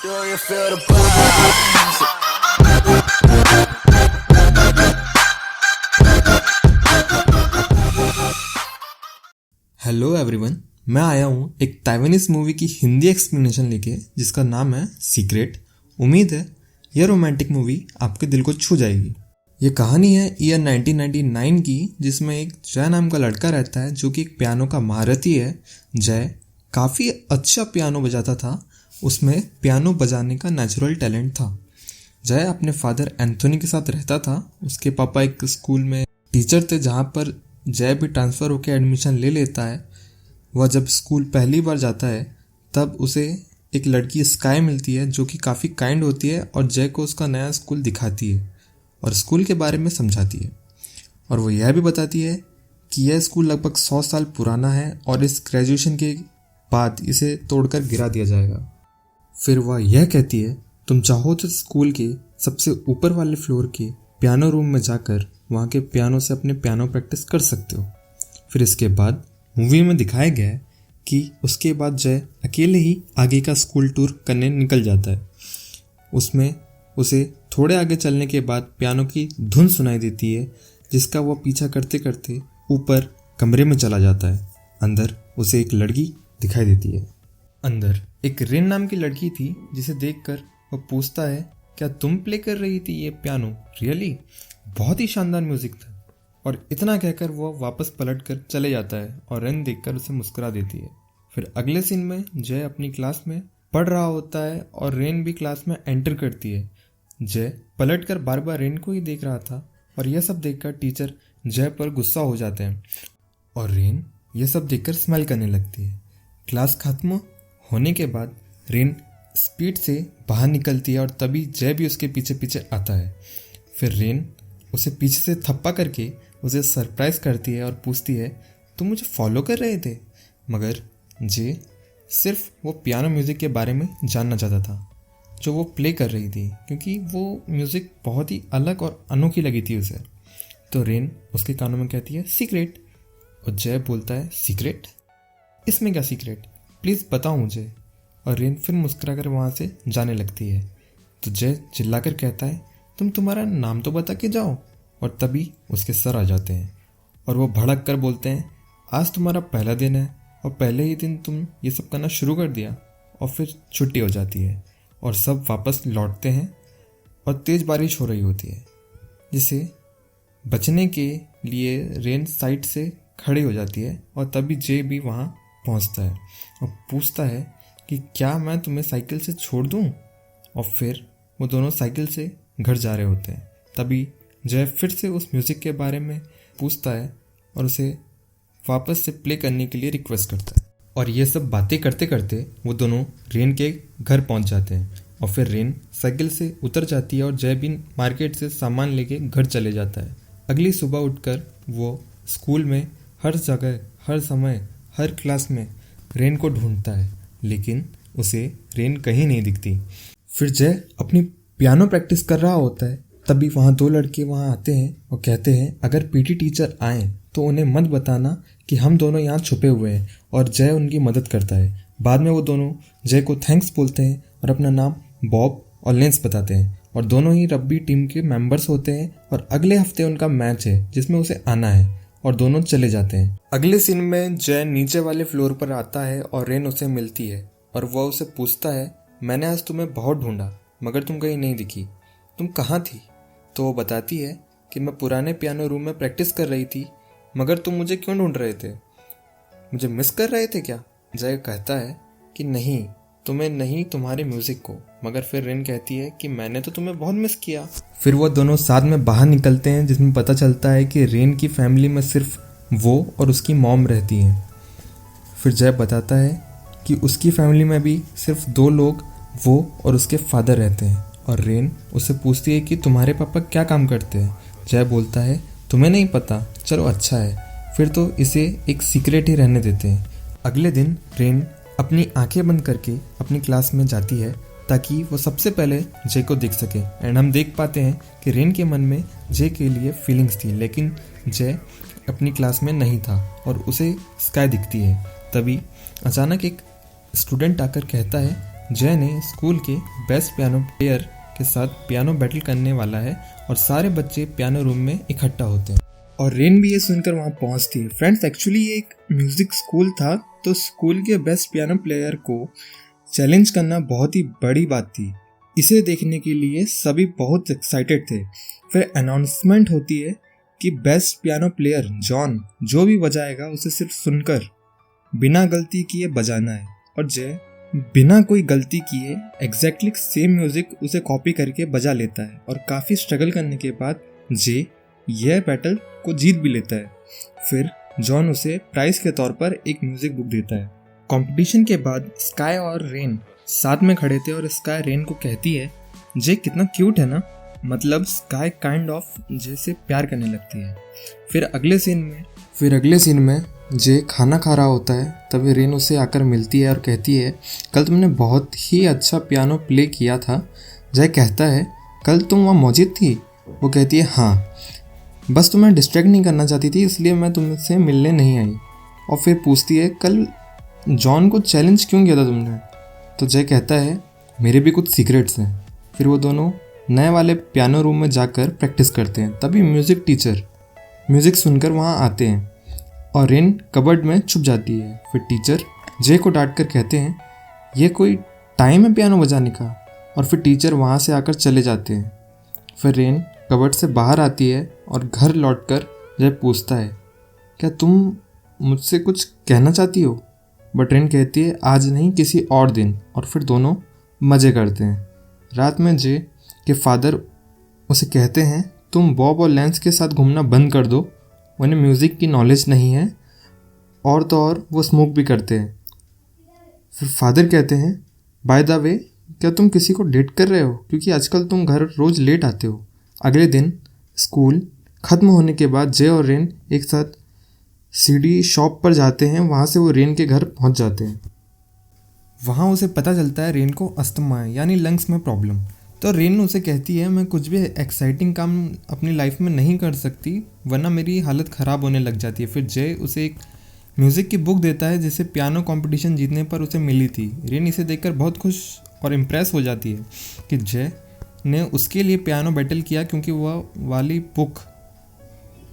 Do you feel the vibes? Hello everyone, मैं आया हूँ एक ताइवानीज मूवी की हिंदी एक्सप्लेनेशन लेके जिसका नाम है सीक्रेट। उम्मीद है यह रोमांटिक मूवी आपके दिल को छू जाएगी। ये कहानी है ईयर 1999 की, जिसमें एक जय नाम का लड़का रहता है जो कि एक पियानो का महारथी है। जय काफ़ी अच्छा पियानो बजाता था, उसमें पियानो बजाने का नेचुरल टैलेंट था। जय अपने फादर एंथोनी के साथ रहता था। उसके पापा एक स्कूल में टीचर थे जहाँ पर जय भी ट्रांसफ़र होकर एडमिशन ले लेता है। वह जब स्कूल पहली बार जाता है तब उसे एक लड़की स्काई मिलती है जो कि काफ़ी काइंड होती है और जय को उसका नया स्कूल दिखाती है और स्कूल के बारे में समझाती है। और वो यह भी बताती है कि यह स्कूल लगभग 100 साल पुराना है और इस ग्रेजुएशन के बाद इसे तोड़कर गिरा दिया जाएगा। फिर वह यह कहती है, तुम चाहो तो स्कूल के सबसे ऊपर वाले फ्लोर के पियानो रूम में जाकर वहाँ के पियानो से अपने पियानो प्रैक्टिस कर सकते हो। फिर इसके बाद मूवी में दिखाया गया है कि उसके बाद जय अकेले ही आगे का स्कूल टूर करने निकल जाता है। उसमें उसे थोड़े आगे चलने के बाद पियानो की धुन सुनाई देती है, जिसका वह पीछा करते करते ऊपर कमरे में चला जाता है। अंदर उसे एक लड़की दिखाई देती है। अंदर एक रेन नाम की लड़की थी, जिसे देखकर वह पूछता है, क्या तुम प्ले कर रही थी ये पियानो? रियली बहुत ही शानदार म्यूजिक था। और इतना कहकर वह वापस पलटकर चले जाता है और रेन देखकर उसे मुस्कुरा देती है। फिर अगले सीन में जय अपनी क्लास में पढ़ रहा होता है और रेन भी क्लास में एंटर करती है। जय पलटकर बार बार रेन को ही देख रहा था और यह सब देखकर टीचर जय पर गुस्सा हो जाते हैं और रेन यह सब देखकर स्माइल करने लगती है। क्लास खत्म होने के बाद रेन स्पीड से बाहर निकलती है और तभी जय भी उसके पीछे पीछे आता है। फिर रेन उसे पीछे से थप्पा करके उसे सरप्राइज करती है और पूछती है, तुम मुझे फॉलो कर रहे थे? मगर जय सिर्फ वो पियानो म्यूज़िक के बारे में जानना चाहता था जो वो प्ले कर रही थी, क्योंकि वो म्यूज़िक बहुत ही अलग और अनोखी लगी थी उसे। तो रेन उसके कानों में कहती है, सीक्रेट। और जय बोलता है, सीक्रेट? इसमें क्या सीक्रेट? प्लीज़ बताओ मुझे। और रेन फिर मुस्कुरा कर वहाँ से जाने लगती है। तो जय चिल्लाकर कहता है, तुम तुम्हारा नाम तो बता के जाओ। और तभी उसके सर आ जाते हैं और वो भड़क कर बोलते हैं, आज तुम्हारा पहला दिन है और पहले ही दिन तुम ये सब करना शुरू कर दिया। और फिर छुट्टी हो जाती है और सब वापस लौटते हैं और तेज़ बारिश हो रही होती है, जिसे बचने के लिए रेन साइड से खड़ी हो जाती है। और तभी जय भी वहाँ पहुँचता है और पूछता है कि क्या मैं तुम्हें साइकिल से छोड़ दूँ? और फिर वो दोनों साइकिल से घर जा रहे होते हैं। तभी जय फिर से उस म्यूज़िक के बारे में पूछता है और उसे वापस से प्ले करने के लिए रिक्वेस्ट करता है। और ये सब बातें करते करते वो दोनों रेन के घर पहुंच जाते हैं और फिर रेन साइकिल से उतर जाती है और जय भी मार्केट से सामान लेके घर चले जाता है। अगली सुबह उठकर वो स्कूल में हर जगह, हर समय, हर क्लास में रेन को ढूंढता है, लेकिन उसे रेन कहीं नहीं दिखती। फिर जय अपनी पियानो प्रैक्टिस कर रहा होता है। तभी वहाँ 2 लड़के वहाँ आते हैं और कहते हैं, अगर पीटी टीचर आए तो उन्हें मत बताना कि हम दोनों यहाँ छुपे हुए हैं। और जय उनकी मदद करता है। बाद में वो दोनों जय को थैंक्स बोलते हैं और अपना नाम बॉब और लेंस बताते हैं। और दोनों ही रग्बी टीम के मेंबर्स होते हैं और अगले हफ्ते उनका मैच है जिसमें उसे आना है। और दोनों चले जाते हैं। अगले सीन में जय नीचे वाले फ्लोर पर आता है और रेन उसे मिलती है और वह उसे पूछता है, मैंने आज तुम्हें बहुत ढूंढा मगर तुम कहीं नहीं दिखी, तुम कहाँ थी? तो वो बताती है कि मैं पुराने पियानो रूम में प्रैक्टिस कर रही थी, मगर तुम मुझे क्यों ढूंढ रहे थे? मुझे मिस कर रहे थे क्या? जय कहता है कि नहीं, तुम्हें नहीं, तुम्हारे म्यूज़िक को। मगर फिर रेन कहती है कि मैंने तो तुम्हें बहुत मिस किया। फिर वो दोनों साथ में बाहर निकलते हैं, जिसमें पता चलता है कि रेन की फैमिली में सिर्फ वो और उसकी मॉम रहती हैं। फिर जय बताता है कि उसकी फैमिली में भी सिर्फ 2 लोग, वो और उसके फादर रहते हैं। और रेन उससे पूछती है कि तुम्हारे पापा क्या काम करते हैं? जय बोलता है, तुम्हें नहीं पता? चलो अच्छा है, फिर तो इसे एक सीक्रेट ही रहने देते हैं। अगले दिन रेन अपनी आंखें बंद करके अपनी क्लास में जाती है ताकि वो सबसे पहले जय को देख सके। एंड हम देख पाते हैं कि रेन के मन में जय के लिए फीलिंग्स थी, लेकिन जय अपनी क्लास में नहीं था और उसे स्काई दिखती है। तभी अचानक एक स्टूडेंट आकर कहता है, जय ने स्कूल के बेस्ट पियानो प्लेयर के साथ पियानो बैटल करने वाला है और सारे बच्चे पियानो रूम में इकट्ठा होते हैं और रेन भी ये सुनकर वहाँ पहुँचती है। फ्रेंड्स, एक्चुअली ये एक म्यूज़िक स्कूल था, तो स्कूल के बेस्ट पियानो प्लेयर को चैलेंज करना बहुत ही बड़ी बात थी। इसे देखने के लिए सभी बहुत एक्साइटेड थे। फिर अनाउंसमेंट होती है कि बेस्ट पियानो प्लेयर जॉन जो भी बजाएगा उसे सिर्फ सुनकर बिना गलती किए बजाना है, और जय बिना कोई गलती किए एग्जैक्टली सेम म्यूजिक उसे कॉपी करके बजा लेता है और काफ़ी स्ट्रगल करने के बाद जय यह बैटल को जीत भी लेता है। फिर जॉन उसे प्राइज के तौर पर एक म्यूजिक बुक देता है। कंपटीशन के बाद स्काई और रेन साथ में खड़े थे और स्काई रेन को कहती है, जय कितना क्यूट है ना। मतलब स्काई काइंड ऑफ जैसे प्यार करने लगती है। फिर अगले सीन में जय खाना खा रहा होता है, तभी रेन उसे आकर मिलती है और कहती है, कल तुमने बहुत ही अच्छा पियानो प्ले किया था। जय कहता है, कल तुम वहाँ मौजूद थी? वो कहती है, हाँ, बस तुम्हें डिस्ट्रैक्ट नहीं करना चाहती थी, इसलिए मैं तुमसे मिलने नहीं आई। और फिर पूछती है, कल जॉन को चैलेंज क्यों किया था तुमने? तो जय कहता है, मेरे भी कुछ सीक्रेट्स हैं। फिर वो दोनों नए वाले पियानो रूम में जाकर प्रैक्टिस करते हैं। तभी म्यूज़िक टीचर म्यूज़िक सुनकर वहाँ आते हैं और रेन कबर्ड में छुप जाती है। फिर टीचर जय को डांट कर कहते हैं, ये कोई टाइम है पियानो बजाने का? और फिर टीचर वहाँ से आकर चले जाते हैं। फिर रेन कबर्ड से बाहर आती है और घर लौटकर जय पूछता है, क्या तुम मुझसे कुछ कहना चाहती हो? बट रेन कहती है, आज नहीं, किसी और दिन। और फिर दोनों मज़े करते हैं। रात में जय के फादर उसे कहते हैं, तुम बॉब और लैंस के साथ घूमना बंद कर दो, उन्हें म्यूज़िक की नॉलेज नहीं है, और तो और वो स्मोक भी करते हैं। फिर फादर कहते हैं, बाय द वे, क्या तुम किसी को डेट कर रहे हो? क्योंकि आजकल तुम घर रोज़ लेट आते हो। अगले दिन स्कूल ख़त्म होने के बाद जय और रेन एक साथ सीडी शॉप पर जाते हैं। वहाँ से वो रेन के घर पहुँच जाते हैं। वहाँ उसे पता चलता है रेन को अस्थमा है, यानी लंग्स में प्रॉब्लम। तो रेन उसे कहती है, मैं कुछ भी एक्साइटिंग काम अपनी लाइफ में नहीं कर सकती, वरना मेरी हालत ख़राब होने लग जाती है। फिर जय उसे एक म्यूज़िक की बुक देता है जिसे पियानो कंपटीशन जीतने पर उसे मिली थी। रेन इसे देखकर बहुत खुश और इम्प्रेस हो जाती है कि जय ने उसके लिए पियानो बैटल किया, क्योंकि वह वाली बुक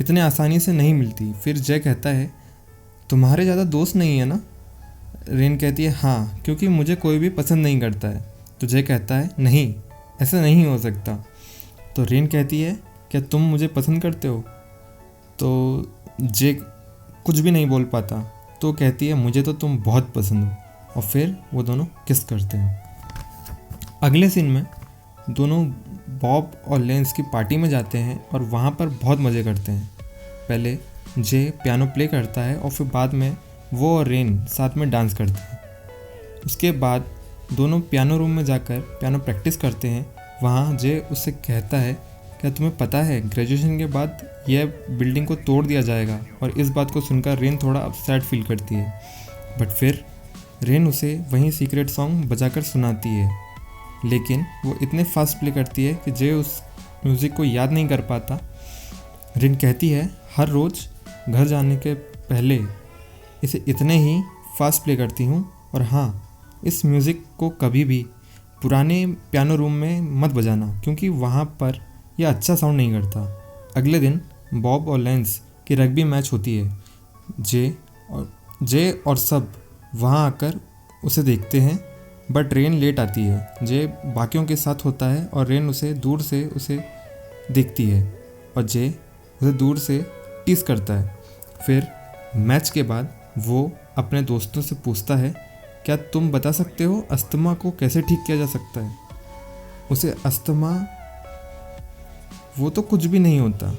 इतने आसानी से नहीं मिलती। फिर जय कहता है, तुम्हारे ज़्यादा दोस्त नहीं है ना? रेन कहती है, हाँ, क्योंकि मुझे कोई भी पसंद नहीं करता है। तो जय कहता है, नहीं, ऐसा नहीं हो सकता। तो रेन कहती है, क्या तुम मुझे पसंद करते हो? तो जय कुछ भी नहीं बोल पाता। तो कहती है, मुझे तो तुम बहुत पसंद हो। और फिर वो दोनों किस करते हैं। अगले सीन में दोनों बॉब और लेंस की पार्टी में जाते हैं और वहाँ पर बहुत मज़े करते हैं। पहले जय पियानो प्ले करता है और फिर बाद में वो और रेन साथ में डांस करते हैं। उसके बाद दोनों पियानो रूम में जाकर पियानो प्रैक्टिस करते हैं। वहाँ जय उससे कहता है, क्या तुम्हें पता है ग्रेजुएशन के बाद यह बिल्डिंग को तोड़ दिया जाएगा? और इस बात को सुनकर रेन थोड़ा अपसेट फील करती है। बट फिर रेन उसे वहीं सीक्रेट सॉन्ग बजाकर सुनाती है, लेकिन वो इतने फास्ट प्ले करती है कि जय उस म्यूज़िक को याद नहीं कर पाता। रेन कहती है, हर रोज़ घर जाने के पहले इसे इतने ही फास्ट प्ले करती हूँ, और हाँ, इस म्यूज़िक को कभी भी पुराने पियानो रूम में मत बजाना, क्योंकि वहाँ पर यह अच्छा साउंड नहीं करता। अगले दिन बॉब और लेंस की रग्बी मैच होती है। जय और सब वहाँ आकर उसे देखते हैं, बट रेन लेट आती है। जय बाकियों के साथ होता है और रेन उसे दूर से उसे देखती है और जय उसे दूर से टीस करता है। फिर मैच के बाद वो अपने दोस्तों से पूछता है, क्या तुम बता सकते हो अस्थमा को कैसे ठीक किया जा सकता है? उसे अस्थमा वो तो कुछ भी नहीं होता,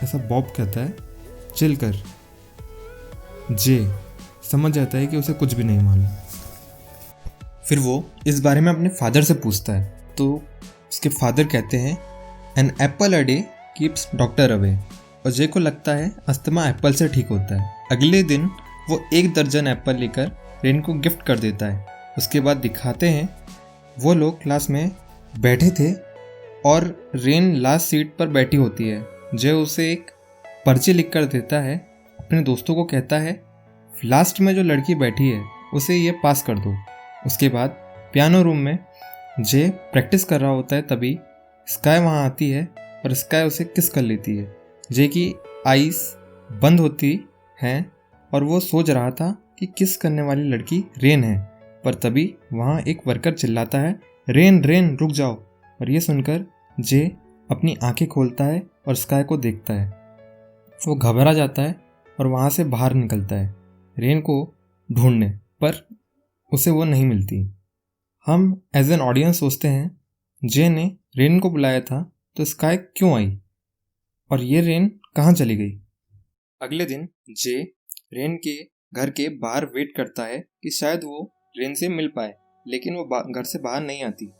ऐसा बॉब कहता है। चिल कर। जय समझ जाता है कि उसे कुछ भी नहीं मालूम। फिर वो इस बारे में अपने फादर से पूछता है, तो उसके फादर कहते हैं, an apple a day keeps doctor away. और जय को लगता है अस्थमा एप्पल से ठीक होता है। अगले दिन वो 1 दर्जन एप्पल लेकर रेन को गिफ्ट कर देता है। उसके बाद दिखाते हैं वो लोग क्लास में बैठे थे और रेन लास्ट सीट पर बैठी होती है। जय उसे एक पर्ची लिख कर देता है। अपने दोस्तों को कहता है, लास्ट में जो लड़की बैठी है उसे ये पास कर दो। उसके बाद पियानो रूम में जे प्रैक्टिस कर रहा होता है तभी स्काई वहाँ आती है और स्काई उसे किस कर लेती है। जे की आईज बंद होती हैं और वो सोच रहा था कि किस करने वाली लड़की रेन है, पर तभी वहाँ एक वर्कर चिल्लाता है, रेन रेन रुक जाओ। और ये सुनकर जे अपनी आंखें खोलता है और स्काई को देखता है। वो घबरा जाता है और वहाँ से बाहर निकलता है रेन को ढूंढने, पर उसे वो नहीं मिलती। हम एज एन ऑडियंस सोचते हैं जे ने रेन को बुलाया था तो स्काई क्यों आई और ये रेन कहाँ चली गई। अगले दिन जे रेन के घर के बाहर वेट करता है कि शायद वो रेन से मिल पाए, लेकिन वो घर से बाहर नहीं आती।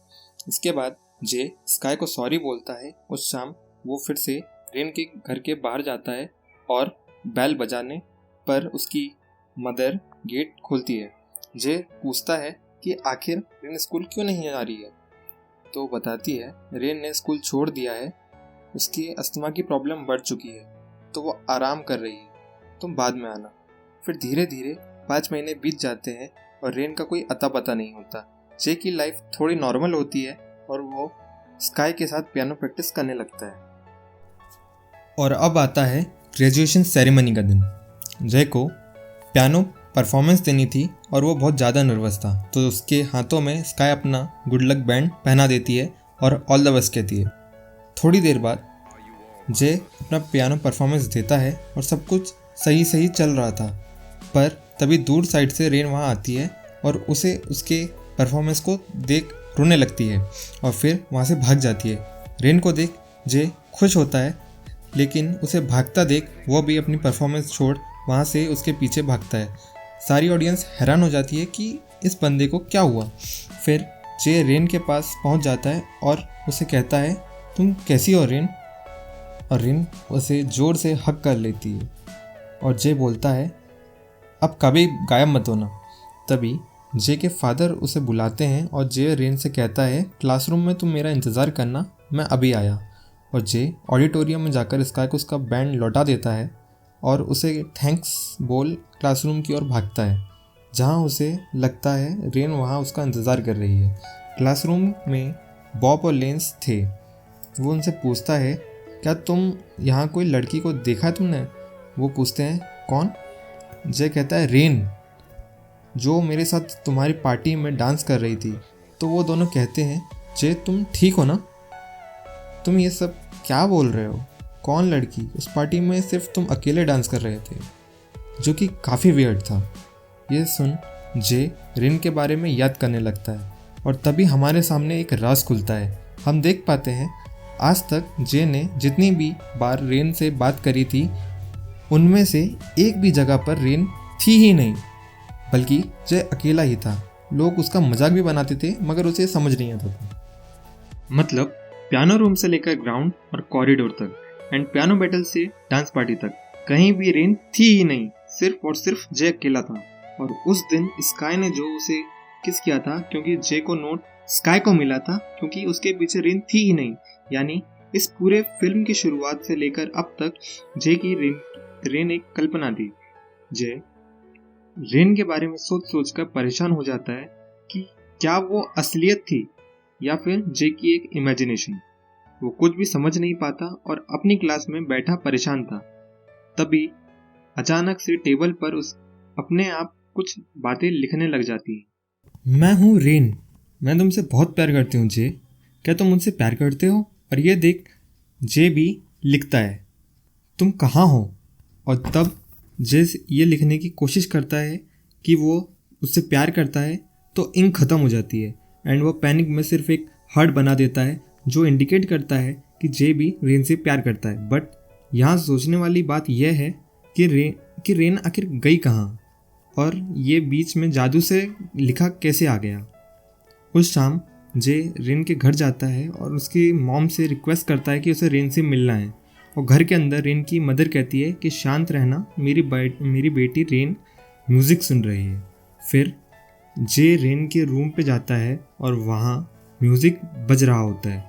इसके बाद जे स्काई को सॉरी बोलता है। उस शाम वो फिर से रेन के घर के बाहर जाता है और बेल बजाने पर उसकी मदर गेट खोलती है। जे पूछता है कि आखिर रेन स्कूल क्यों नहीं आ रही है, तो बताती है रेन ने स्कूल छोड़ दिया है, उसकी अस्थमा की प्रॉब्लम बढ़ चुकी है तो वो आराम कर रही है, तुम बाद में आना। फिर धीरे धीरे 5 महीने बीत जाते हैं और रेन का कोई अता पता नहीं होता। जे की लाइफ थोड़ी नॉर्मल होती है और वो स्काई के साथ पियानो प्रैक्टिस करने लगता है। और अब आता है ग्रेजुएशन सेरेमनी का दिन। जय को पियानो परफॉर्मेंस देनी थी और वो बहुत ज़्यादा नर्वस था, तो उसके हाथों में स्काई अपना गुड लक बैंड पहना देती है और ऑल द बेस्ट कहती है। थोड़ी देर बाद जय अपना पियानो परफॉर्मेंस देता है और सब कुछ सही सही चल रहा था, पर तभी दूर साइड से रेन वहाँ आती है और उसे उसके परफॉर्मेंस को देख रोने लगती है और फिर वहाँ से भाग जाती है। रेन को देख जय खुश होता है, लेकिन उसे भागता देख वो भी अपनी परफॉर्मेंस छोड़ वहाँ से उसके पीछे भागता है। सारी ऑडियंस हैरान हो जाती है कि इस बंदे को क्या हुआ। फिर जय रेन के पास पहुँच जाता है और उसे कहता है, तुम कैसी हो रेन? और रेन उसे ज़ोर से हग कर लेती है और जय बोलता है, अब कभी गायब मत होना। तभी जय के फादर उसे बुलाते हैं और जय रेन से कहता है, क्लासरूम में तुम मेरा इंतज़ार करना, मैं अभी आया। और जय ऑडिटोरियम में जाकर स्काई को उसका बैंड लौटा देता है और उसे थैंक्स बोल क्लासरूम की ओर भागता है, जहां उसे लगता है रेन वहां उसका इंतज़ार कर रही है। क्लासरूम में बॉब और लेंस थे। वो उनसे पूछता है, क्या तुम यहाँ कोई लड़की को देखा तुमने? वो पूछते हैं, कौन? जय कहता है, रेन, जो मेरे साथ तुम्हारी पार्टी में डांस कर रही थी। तो वो दोनों कहते हैं, जय तुम ठीक हो ना? तुम ये सब क्या बोल रहे हो? कौन लड़की? उस पार्टी में सिर्फ तुम अकेले डांस कर रहे थे, जो कि काफ़ी वियर्ड था। ये सुन जय रेन के बारे में याद करने लगता है और तभी हमारे सामने एक राज खुलता है। हम देख पाते हैं आज तक जय ने जितनी भी बार रेन से बात करी थी, उनमें से एक भी जगह पर रेन थी ही नहीं, बल्कि जय अकेला ही था। लोग उसका मजाक भी बनाते थे मगर उसे समझ नहीं आता था। मतलब पियानो रूम से लेकर ग्राउंड और कॉरिडोर तक एंड पियानो बैटल से डांस पार्टी तक कहीं भी रेन थी ही नहीं, सिर्फ और सिर्फ जय अकेला था। और उस दिन स्काई ने जो उसे किस किया था, क्योंकि जय को नोट स्काई को मिला था, क्योंकि उसके पीछे रेन थी ही नहीं। यानी इस पूरे फिल्म की शुरुआत से लेकर अब तक जय की रेन एक कल्पना थी। जय रेन के बारे में सोच सोच कर परेशान हो जाता है कि क्या वो असलियत थी या फिर जय की एक इमेजिनेशन। वो कुछ भी समझ नहीं पाता और अपनी क्लास में बैठा परेशान था। तभी अचानक से टेबल पर उस अपने आप कुछ बातें लिखने लग जाती हैं। मैं हूँ रेन, मैं तुमसे बहुत प्यार करती हूँ जय, क्या तुम मुझसे प्यार करते हो? और ये देख जय भी लिखता है, तुम कहाँ हो? और तब जय ये लिखने की कोशिश करता है कि वो उससे प्यार करता है, तो इंक ख़त्म हो जाती है एंड वो पैनिक में सिर्फ एक हार्ट बना देता है, जो इंडिकेट करता है कि जय भी रेन से प्यार करता है। बट यहाँ सोचने वाली बात यह है कि रेन आखिर गई कहाँ और ये बीच में जादू से लिखा कैसे आ गया। उस शाम जय रेन के घर जाता है और उसकी मॉम से रिक्वेस्ट करता है कि उसे रेन से मिलना है। और घर के अंदर रेन की मदर कहती है कि शांत रहना, मेरी बेटी रेन म्यूज़िक सुन रही है। फिर जय रेन के रूम पे जाता है और वहाँ म्यूज़िक बज रहा होता है,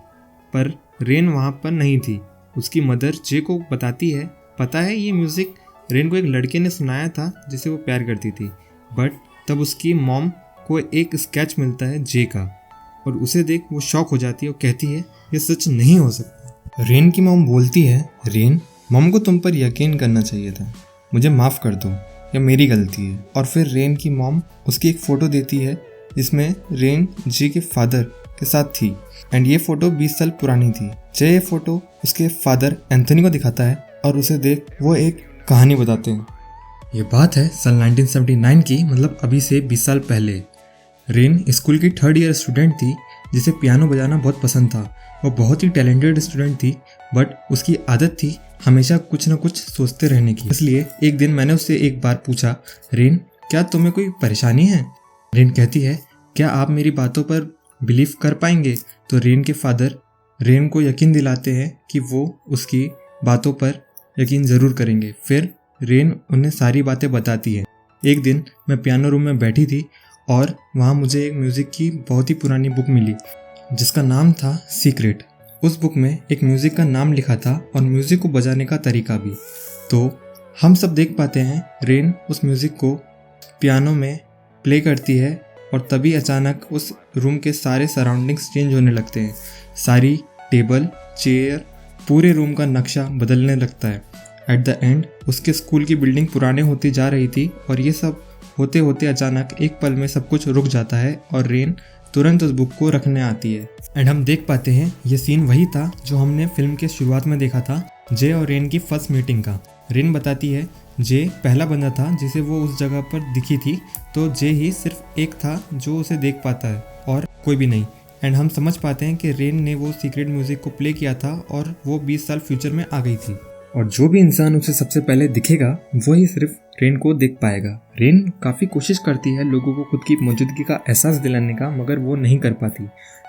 पर रेन वहाँ पर नहीं थी। उसकी मदर जय को बताती है, पता है ये म्यूज़िक रेन को एक लड़के ने सुनाया था जिसे वो प्यार करती थी। बट तब उसकी मॉम को एक स्केच मिलता है जे का, और उसे देख वो शॉक हो जाती है और कहती है ये सच नहीं हो सकता। रेन की मॉम बोलती है, रेन, मॉम को तुम पर यकीन करना चाहिए था, मुझे माफ़ कर दो, यह मेरी गलती है। और फिर रेन की मॉम उसकी एक फ़ोटो देती है जिसमें रेन जे के फादर के साथ थी, एंड ये फ़ोटो 20 साल पुरानी थी। जे ये फ़ोटो उसके फादर एंथनी को दिखाता है और उसे देख वो एक कहानी बताते हैं। ये बात है साल 1979 की, मतलब अभी से 20 साल पहले। रेन स्कूल की 3rd ईयर स्टूडेंट थी जिसे पियानो बजाना बहुत पसंद था। वो बहुत ही टैलेंटेड स्टूडेंट थी, बट उसकी आदत थी हमेशा कुछ ना कुछ सोचते रहने की। इसलिए एक दिन मैंने उससे एक बार पूछा, रेन, क्या तुम्हें कोई परेशानी है? रेन कहती है, क्या आप मेरी बातों पर बिलीव कर पाएंगे? तो रेन के फादर रेन को यकीन दिलाते हैं कि वो उसकी बातों पर यकीन ज़रूर करेंगे। फिर रेन उन्हें सारी बातें बताती है। एक दिन मैं पियानो रूम में बैठी थी और वहाँ मुझे एक म्यूज़िक की बहुत ही पुरानी बुक मिली जिसका नाम था सीक्रेट। उस बुक में एक म्यूज़िक का नाम लिखा था और म्यूज़िक को बजाने का तरीका भी। तो हम सब देख पाते हैं रेन उस म्यूज़िक को पियानो में प्ले करती है और तभी अचानक उस रूम के सारे सराउंडिंग्स चेंज होने लगते हैं। सारी टेबल, चेयर, पूरे रूम का नक्शा बदलने लगता है। एट द एंड उसके स्कूल की बिल्डिंग पुराने होती जा रही थी और ये सब होते होते अचानक एक पल में सब कुछ रुक जाता है और रेन तुरंत उस बुक को रखने आती है। एंड हम देख पाते हैं ये सीन वही था जो हमने फिल्म के शुरुआत में देखा था, जे और रेन की फर्स्ट मीटिंग का। रेन बताती है जे पहला बंदा था जिसे वो उस जगह पर दिखी थी, तो जे ही सिर्फ एक था जो उसे देख पाता है और कोई भी नहीं। एंड हम समझ पाते हैं कि रेन ने वो सीक्रेट म्यूजिक को प्ले किया था और वो 20 साल फ्यूचर में आ गई थी, और जो भी इंसान उसे सबसे पहले दिखेगा वही सिर्फ रेन को देख पाएगा। रेन काफ़ी कोशिश करती है लोगों को खुद की मौजूदगी का एहसास दिलाने का, मगर वो नहीं कर पाती।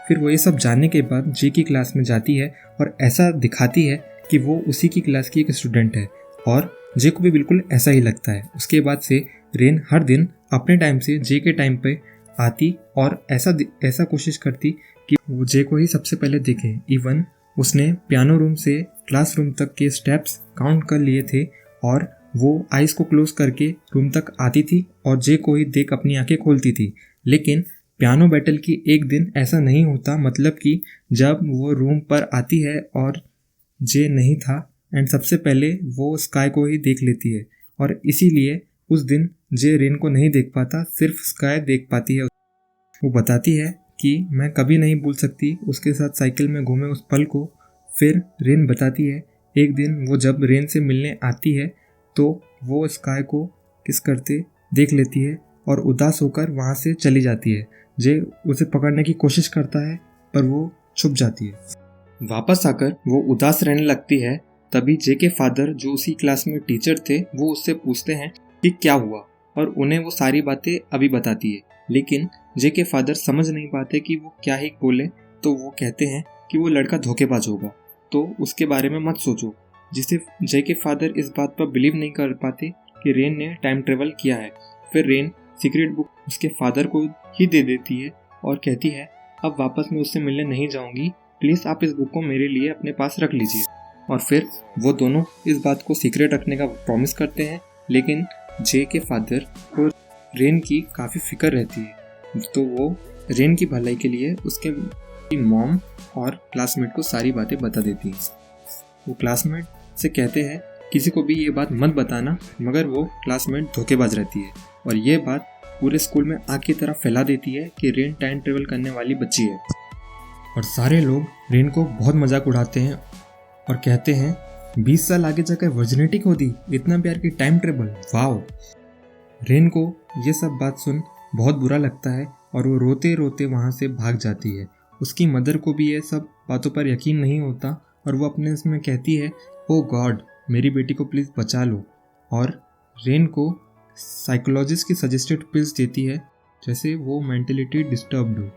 फिर वो ये सब जानने के बाद जे की क्लास में जाती है और ऐसा दिखाती है कि वो उसी की क्लास की एक स्टूडेंट है, और जे को भी बिल्कुल ऐसा ही लगता है। उसके बाद से रेन हर दिन अपने टाइम से जे के टाइम पे आती और ऐसा कोशिश करती कि वो जे को ही सबसे पहले देखे। इवन उसने पियानो रूम से क्लासरूम तक के स्टेप्स काउंट कर लिए थे और वो आइज़ को क्लोज करके रूम तक आती थी और जे को ही देख अपनी आंखें खोलती थी। लेकिन पियानो बैटल की एक दिन ऐसा नहीं होता, मतलब कि जब वो रूम पर आती है और जे नहीं था एंड सबसे पहले वो स्काई को ही देख लेती है, और इसीलिए उस दिन जे रेन को नहीं देख पाता, सिर्फ स्काई देख पाती है। वो बताती है कि मैं कभी नहीं भूल सकती उसके साथ साइकिल में घूमे उस पल को। फिर रेन बताती है एक दिन वो जब रेन से मिलने आती है तो वो स्काई को किस करते देख लेती है और उदास होकर वहाँ से चली जाती है। जे उसे पकड़ने की कोशिश करता है पर वो छुप जाती है। वापस आकर वो उदास रहने लगती है। तभी जे के फादर जो उसी क्लास में टीचर थे वो उससे पूछते हैं कि क्या हुआ, और उन्हें वो सारी बातें अभी बताती है। लेकिन जे के फादर समझ नहीं पाते कि वो क्या ही बोले, तो वो कहते हैं कि वो लड़का धोखेबाज होगा, तो उसके बारे में मत सोचो। जिसे जे के फादर इस बात पर बिलीव नहीं कर पाते कि रेन ने टाइम ट्रेवल किया है। फिर रेन सीक्रेट बुक उसके फादर को ही दे देती है और कहती है अब वापस मैं उससे मिलने नहीं जाऊंगी, प्लीज़ आप इस बुक को मेरे लिए अपने पास रख लीजिए। और फिर वो दोनों इस बात को सीक्रेट रखने का प्रॉमिस करते हैं। लेकिन जे के फादर को रेन की काफ़ी फिक्र रहती है, तो वो रेन की भलाई के लिए उसके मॉम और क्लासमेट को सारी बातें बता देती हैं। वो क्लासमेट से कहते हैं किसी को भी ये बात मत बताना, मगर वो क्लासमेट धोखेबाज रहती है और ये बात पूरे स्कूल में आग की तरह फैला देती है कि रेन टाइम ट्रेवल करने वाली बच्ची है। और सारे लोग रेन को बहुत मजाक उड़ाते हैं और कहते हैं 20 साल आगे जाकर वर्जिनिटी खो दी, इतना प्यार की टाइम ट्रेवल, वाओ। रेन को ये सब बात सुन बहुत बुरा लगता है और वो रोते रोते वहाँ से भाग जाती है। उसकी मदर को भी ये सब बातों पर यकीन नहीं होता और वो अपने इसमें कहती है ओ गॉड, मेरी बेटी को प्लीज़ बचा लो, और रेन को साइकोलॉजिस्ट की सजेस्टेड पिल्स देती है जैसे वो मेंटलिटी डिस्टर्ब्ड हो।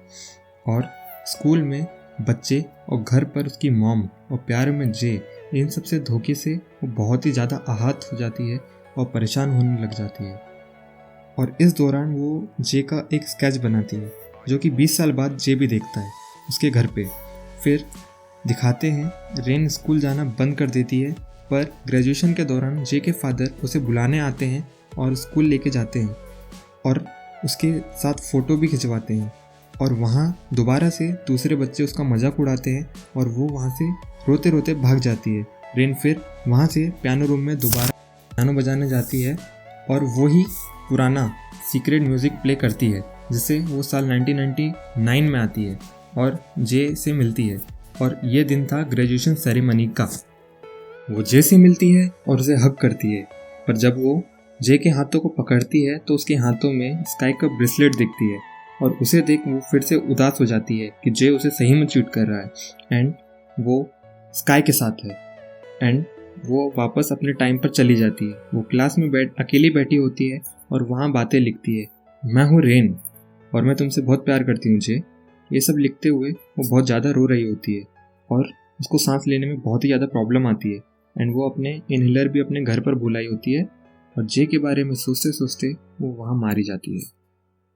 और स्कूल में बच्चे और घर पर उसकी मॉम और प्यार में जे, इन सब से धोखे से वो बहुत ही ज़्यादा आहत हो जाती है और परेशान होने लग जाती है। और इस दौरान वो जे का एक स्केच बनाती है जो कि 20 साल बाद जे भी देखता है उसके घर पे। फिर दिखाते हैं रेन स्कूल जाना बंद कर देती है, पर ग्रेजुएशन के दौरान जे के फादर उसे बुलाने आते हैं और स्कूल लेके जाते हैं। और उसके साथ फ़ोटो भी खिंचवाते हैं और वहाँ दोबारा से दूसरे बच्चे उसका मजाक उड़ाते हैं और वो वहाँ से रोते रोते भाग जाती है। रेन फिर वहाँ से पियानो रूम में दोबारा पियानो बजाने जाती है और वही पुराना सीक्रेट म्यूज़िक प्ले करती है, जिससे वो साल 1999 में आती है और जे से मिलती है। और ये दिन था ग्रेजुएशन सेरेमनी का। वो जे से मिलती है और उसे हग करती है, पर जब वो जे के हाथों को पकड़ती है तो उसके हाथों में स्काई का ब्रेसलेट दिखती है और उसे देख वो फिर से उदास हो जाती है कि जे उसे सही में चीट कर रहा है एंड वो स्काई के साथ है। एंड वो वापस अपने टाइम पर चली जाती है। वो क्लास में अकेली बैठी होती है और वहाँ बातें लिखती है, मैं हूँ रेन और मैं तुमसे बहुत प्यार करती हूँ जे। ये सब लिखते हुए वो बहुत ज़्यादा रो रही होती है और उसको सांस लेने में बहुत ही ज़्यादा प्रॉब्लम आती है एंड वो अपने इनहेलर भी अपने घर पर भुलाई होती है और जे के बारे में सोचते सोचते वो वहाँ मारी जाती है।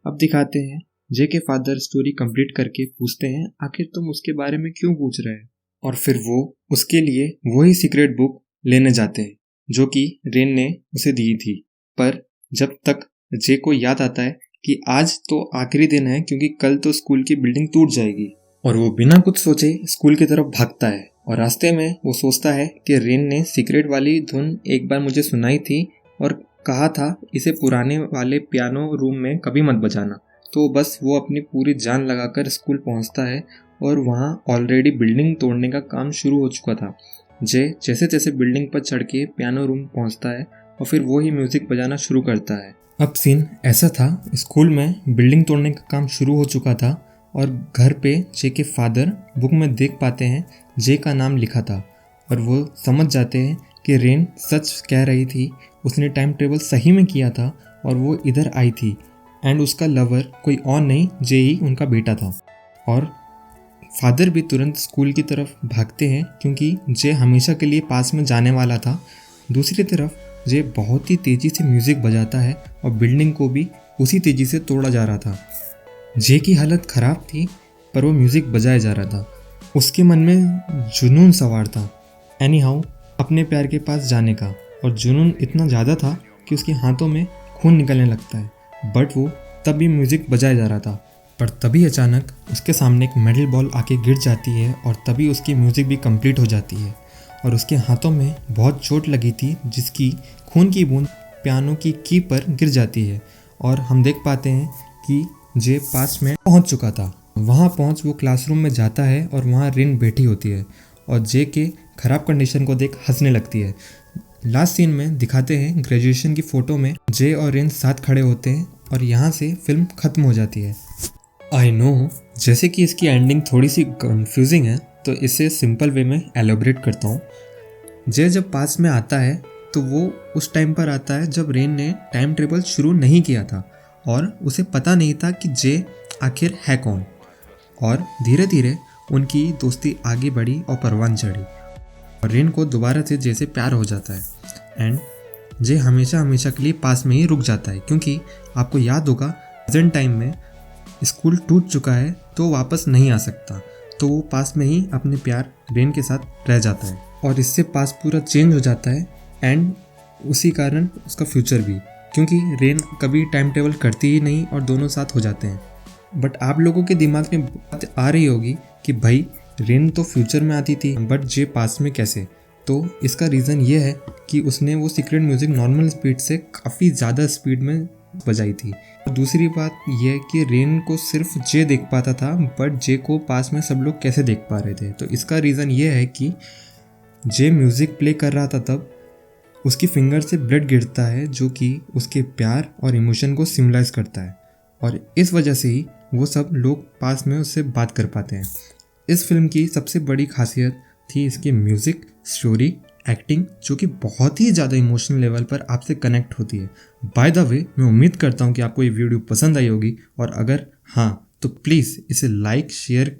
अब दिखाते हैं जे के फादर स्टोरी कंप्लीट करके पूछते हैं आखिर तुम उसके बारे में क्यों पूछ रहे हैं, और फिर वो उसके लिए वही सीक्रेट बुक लेने जाते हैं जो कि रेन ने उसे दी थी। पर जब तक जे को याद आता है कि आज तो आखिरी दिन है क्योंकि कल तो स्कूल की बिल्डिंग टूट जाएगी, और वो बिना कुछ सोचे स्कूल की तरफ भागता है। और रास्ते में वो सोचता है कि रेन ने सीक्रेट वाली धुन एक बार मुझे सुनाई थी और कहा था इसे पुराने वाले पियानो रूम में कभी मत बजाना। तो बस वो अपनी पूरी जान लगाकर स्कूल पहुंचता है और वहाँ ऑलरेडी बिल्डिंग तोड़ने का काम शुरू हो चुका था। जे जैसे जैसे बिल्डिंग पर चढ़ के पियानो रूम पहुंचता है और फिर वो ही म्यूजिक बजाना शुरू करता है। अब सीन ऐसा था, स्कूल में बिल्डिंग तोड़ने का काम शुरू हो चुका था और घर पे जे के फादर बुक में देख पाते हैं जे का नाम लिखा था और वो समझ जाते हैं कि रेन सच कह रही थी, उसने टाइम ट्रेवल सही में किया था और वो इधर आई थी एंड उसका लवर कोई और नहीं जे ही उनका बेटा था। और फादर भी तुरंत स्कूल की तरफ भागते हैं क्योंकि जे हमेशा के लिए पास में जाने वाला था। दूसरी तरफ जे बहुत ही तेज़ी से म्यूज़िक बजाता है और बिल्डिंग को भी उसी तेज़ी से तोड़ा जा रहा था। जे की हालत ख़राब थी पर वो म्यूज़िक बजाया जा रहा था। उसके मन में जुनून सवार था एनी हाउ अपने प्यार के पास जाने का, और जुनून इतना ज़्यादा था कि उसके हाथों में खून निकलने लगता है। बट वो तब भी म्यूज़िक बजाया जा रहा था। पर तभी अचानक उसके सामने एक मेडल बॉल आके गिर जाती है और तभी उसकी म्यूज़िक भी कंप्लीट हो जाती है और उसके हाथों में बहुत चोट लगी थी जिसकी खून की बूंद पियानो की की पर गिर जाती है और हम देख पाते हैं कि जे पास में पहुंच चुका था। वहां पहुंच वो क्लासरूम में जाता है और वहां रेन बैठी होती है और जे के ख़राब कंडीशन को देख हंसने लगती है। लास्ट सीन में दिखाते हैं ग्रेजुएशन की फ़ोटो में जे और रेन साथ खड़े होते हैं और यहाँ से फिल्म ख़त्म हो जाती है। आई नो जैसे कि इसकी एंडिंग थोड़ी सी कंफ्यूजिंग है तो इसे सिंपल वे में एलोबरेट करता हूँ। जे जब पास में आता है तो वो उस टाइम पर आता है जब रेन ने टाइम ट्रेवल शुरू नहीं किया था और उसे पता नहीं था कि जे आखिर है कौन, और धीरे धीरे उनकी दोस्ती आगे बढ़ी और परवान चढ़ी और रेन को दोबारा से जे से प्यार हो जाता है एंड जे हमेशा हमेशा के लिए पास में ही रुक जाता है क्योंकि आपको याद होगा प्रेजेंट टाइम में स्कूल टूट चुका है तो वापस नहीं आ सकता, तो वो पास में ही अपने प्यार रेन के साथ रह जाता है और इससे पास पूरा चेंज हो जाता है एंड उसी कारण उसका फ्यूचर भी, क्योंकि रेन कभी टाइम ट्रेवल करती ही नहीं और दोनों साथ हो जाते हैं। बट आप लोगों के दिमाग में बात आ रही होगी कि भाई रेन तो फ्यूचर में आती थी बट जे पास में कैसे? तो इसका रीज़न ये है कि उसने वो सीक्रेट म्यूज़िक नॉर्मल स्पीड से काफ़ी ज़्यादा स्पीड में बजाई थी। और दूसरी बात यह है कि रेन को सिर्फ जे देख पाता था बट जे को पास में सब लोग कैसे देख पा रहे थे? तो इसका रीज़न ये है कि जे म्यूज़िक प्ले कर रहा था तब उसकी फिंगर से ब्लड गिरता है जो कि उसके प्यार और इमोशन को सिम्बलाइज करता है और इस वजह से ही वो सब लोग पास में उससे बात कर पाते हैं। इस फिल्म की सबसे बड़ी खासियत थी इसकी म्यूज़िक, स्टोरी, एक्टिंग जो कि बहुत ही ज़्यादा इमोशनल लेवल पर आपसे कनेक्ट होती है। बाय द वे मैं उम्मीद करता हूँ कि आपको ये वीडियो पसंद आई होगी और अगर हाँ तो प्लीज़ इसे लाइक, शेयर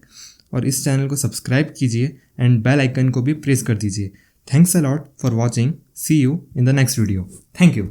और इस चैनल को सब्सक्राइब कीजिए एंड बेल आइकन को भी प्रेस कर दीजिए। Thanks a lot for watching. See you in the next video. Thank you.